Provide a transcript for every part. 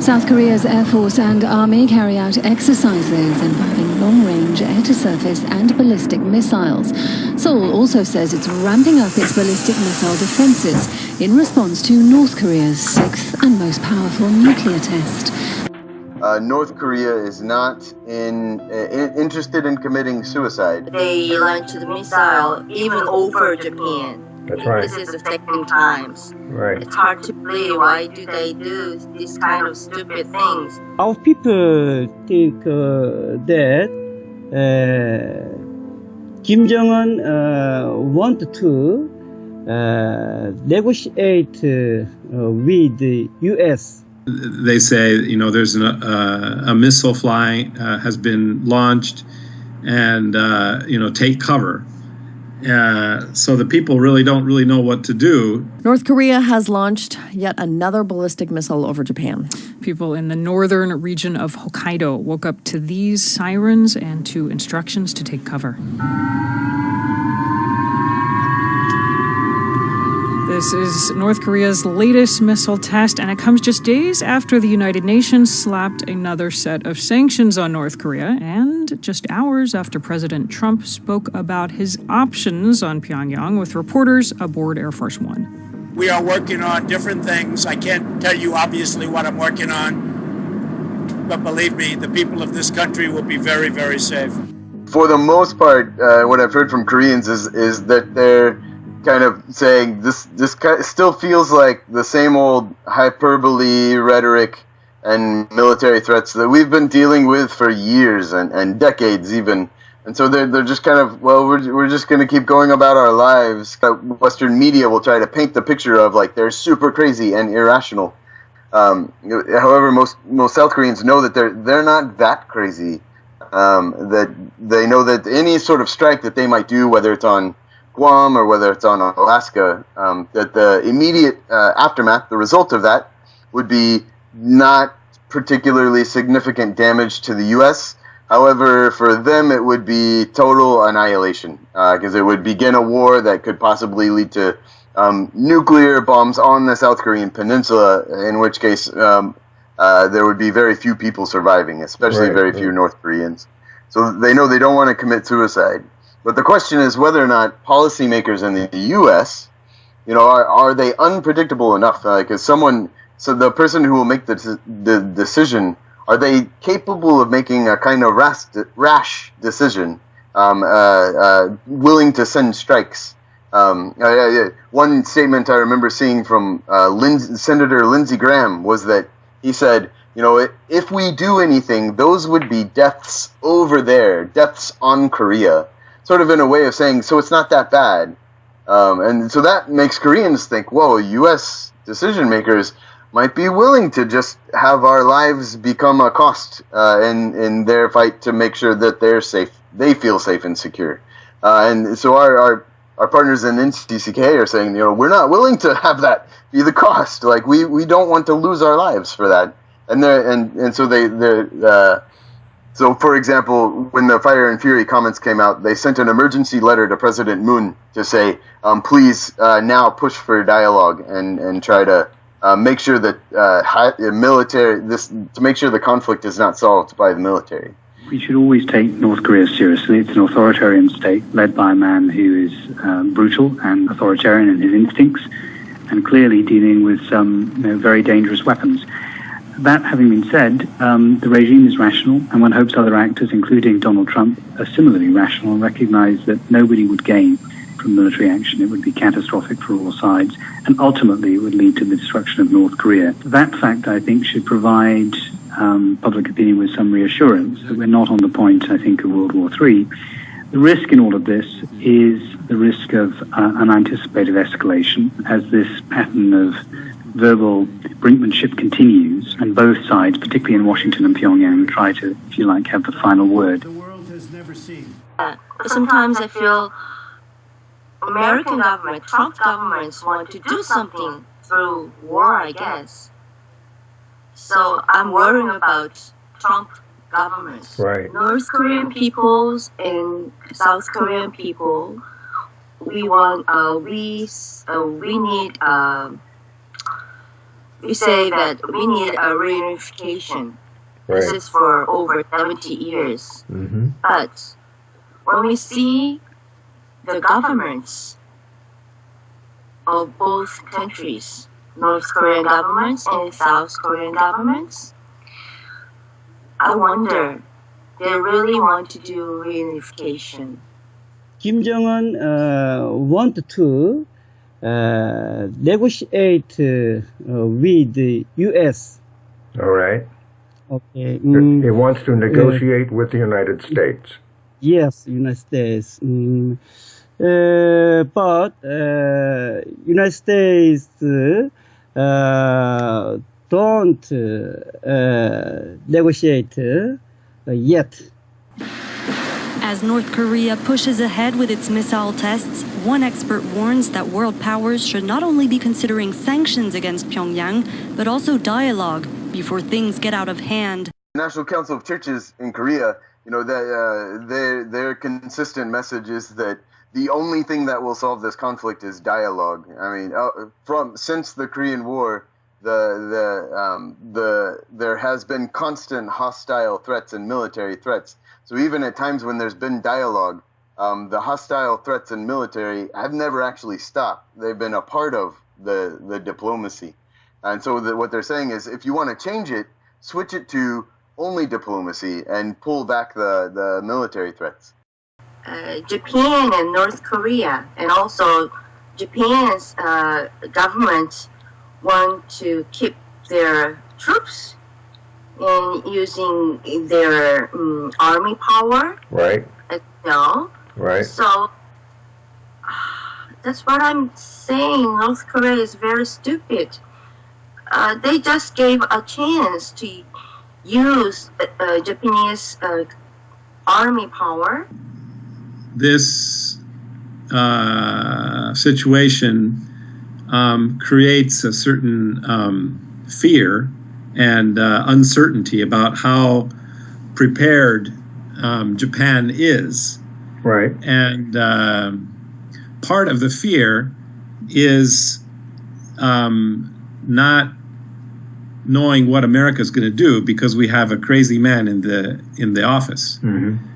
South Korea's Air Force and Army carry out exercises involving long-range air-to-surface and ballistic missiles. Seoul also says it's ramping up its ballistic missile defenses in response to North Korea's sixth and most powerful nuclear test. North Korea is not interested in committing suicide. They launched the missile even over Japan. That's right. This is the second time. Right. It's hard to believe. Why do they do these kind of stupid things? Our people think that Kim Jong-un want to negotiate with the U.S. They say, there's a missile flying, has been launched, and, take cover. So the people really don't know what to do. North Korea has launched yet another ballistic missile over Japan. People in the northern region of Hokkaido woke up to these sirens and to instructions to take cover. This is North Korea's latest missile test, and it comes just days after the United Nations slapped another set of sanctions on North Korea, and just hours after President Trump spoke about his options on Pyongyang with reporters aboard Air Force One. We are working on different things. I can't tell you obviously what I'm working on, but believe me, the people of this country will be very, very safe. For the most part, what I've heard from Koreans is that they're kind of saying this still feels like the same old hyperbole rhetoric and military threats that we've been dealing with for years and decades even. And so they're just kind of, we're just going to keep going about our lives. Western media will try to paint the picture of like they're super crazy and irrational. However, most South Koreans know that they're not that crazy. That they know that any sort of strike that they might do, whether it's on Guam or whether it's on Alaska, that the immediate aftermath, the result of that, would be not particularly significant damage to the U.S. However, for them, it would be total annihilation, because it would begin a war that could possibly lead to nuclear bombs on the South Korean Peninsula, in which case there would be very few people surviving, especially very few North Koreans. So they know they don't want to commit suicide. But the question is whether or not policymakers in the U.S., are they unpredictable enough? So the person who will make the decision, are they capable of making a kind of rash decision, willing to send strikes? One statement I remember seeing from Senator Lindsey Graham was that he said, if we do anything, those would be deaths over there, deaths on Korea. Sort of in a way of saying, so it's not that bad. And so that makes Koreans think, whoa, U.S. decision makers might be willing to just have our lives become a cost in their fight to make sure that they're safe, they feel safe and secure. And so our partners in NCCK are saying, we're not willing to have that be the cost. Like we don't want to lose our lives for that. And so they're so, for example, when the Fire and Fury comments came out, they sent an emergency letter to President Moon to say, please now push for dialogue and try to make sure that to make sure the conflict is not solved by the military. We should always take North Korea seriously. It's an authoritarian state led by a man who is brutal and authoritarian in his instincts and clearly dealing with some very dangerous weapons. That having been said, the regime is rational, and one hopes other actors, including Donald Trump, are similarly rational and recognize that nobody would gain from military action. It would be catastrophic for all sides, and ultimately it would lead to the destruction of North Korea. That fact, I think, should provide public opinion with some reassurance that we're not on the point, I think, of World War III. The risk in all of this is the risk of unanticipated escalation as this pattern of verbal brinkmanship continues, and both sides, particularly in Washington and Pyongyang, try to, if you like, have the final word. The world has never seen. Sometimes I feel American government, Trump governments want to do something through war, I guess. So I'm worrying about Trump governments. Right. North Korean peoples and South Korean people we want we need we say that we need a reunification. Right. This is for over 70 years. Mm-hmm. But when we see the governments of both countries, North Korean governments and South Korean governments, I wonder, they really want to do reunification. Kim Jong-un want to negotiate with the U.S. All right. Okay. He wants to negotiate with the United States. Yes, United States. But United States don't negotiate yet. As North Korea pushes ahead with its missile tests, one expert warns that world powers should not only be considering sanctions against Pyongyang, but also dialogue before things get out of hand. The National Council of Churches in Korea, that their consistent message is that the only thing that will solve this conflict is dialogue. I mean, since the Korean War, there has been constant hostile threats and military threats. So even at times when there's been dialogue, the hostile threats and military have never actually stopped. They've been a part of the diplomacy. And so what they're saying is, if you want to change it, switch it to only diplomacy and pull back the military threats. Japan and North Korea, and also Japan's government want to keep their troops in using their army power. Right. Right. So that's what I'm saying. North Korea is very stupid. They just gave a chance to use Japanese army power. This situation creates a certain fear and uncertainty about how prepared Japan is. Right. And part of the fear is not knowing what America's going to do, because we have a crazy man in the office. Mm-hmm.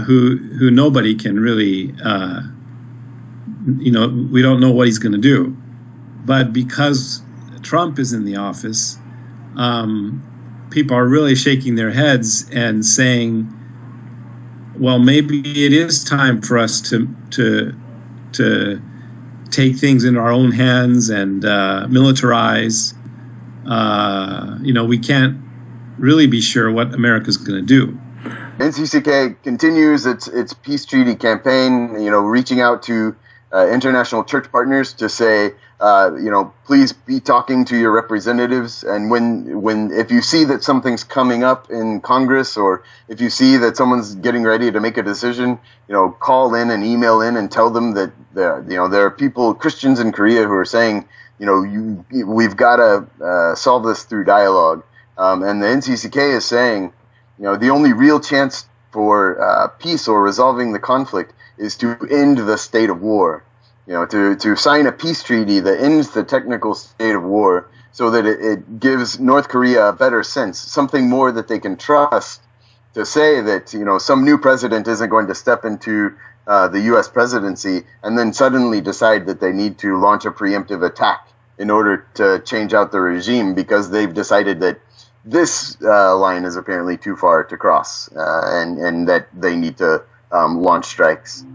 Who nobody can really, we don't know what he's going to do. But because Trump is in the office, people are really shaking their heads and saying, well, maybe it is time for us to take things into our own hands and militarize. We can't really be sure what America's going to do. NCCK continues its peace treaty campaign, reaching out to international church partners to say, please be talking to your representatives. And if you see that something's coming up in Congress, or if you see that someone's getting ready to make a decision, call in and email in and tell them that there are people, Christians in Korea, who are saying, we've got to solve this through dialogue. And the NCCK is saying, the only real chance for peace or resolving the conflict is to end the state of war. To sign a peace treaty that ends the technical state of war, so that it gives North Korea a better sense, something more that they can trust, to say that, some new president isn't going to step into the U.S. presidency and then suddenly decide that they need to launch a preemptive attack in order to change out the regime, because they've decided that this line is apparently too far to cross, and that they need to launch strikes.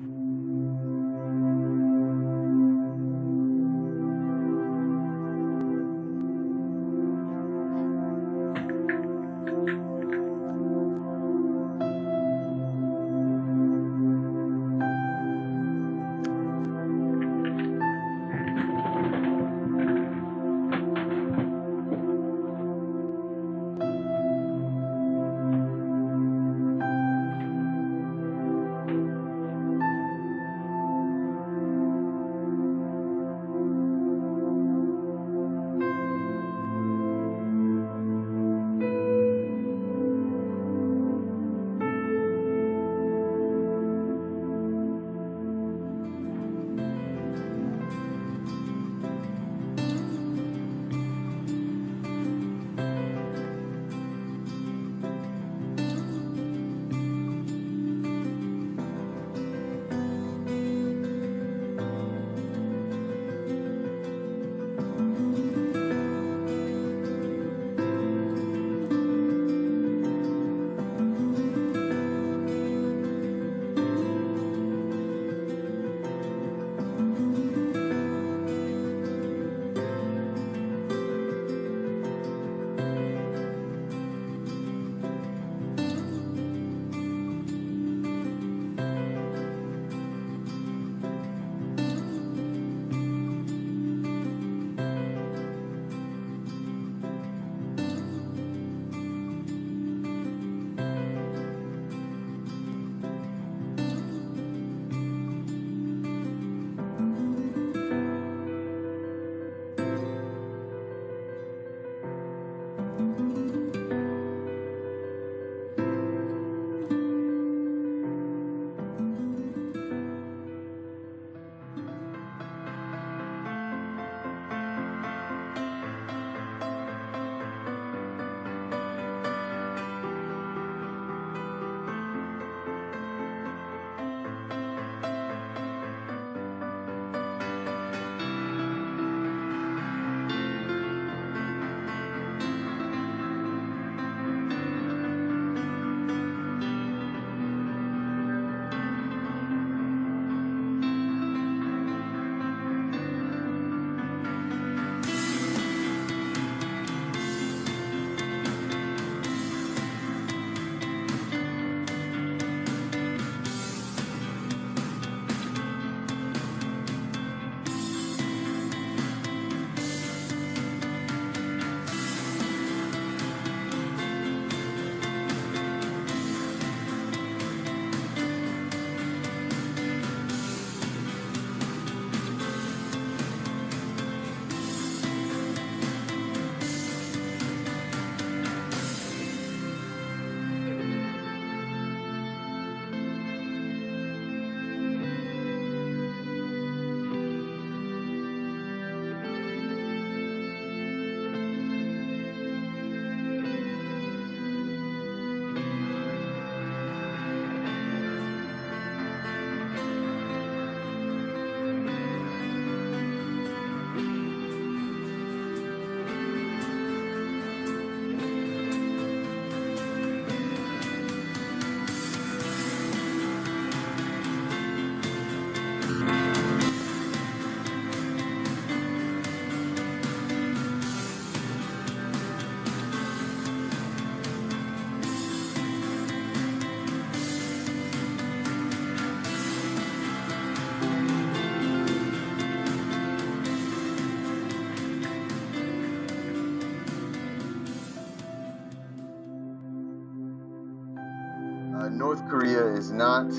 North Korea is not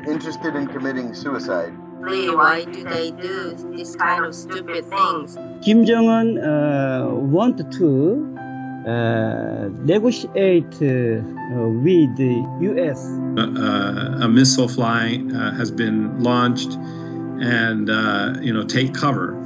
interested in committing suicide. Why do they do this kind of stupid things? Kim Jong-un want to negotiate with the U.S. A missile flying has been launched and, take cover.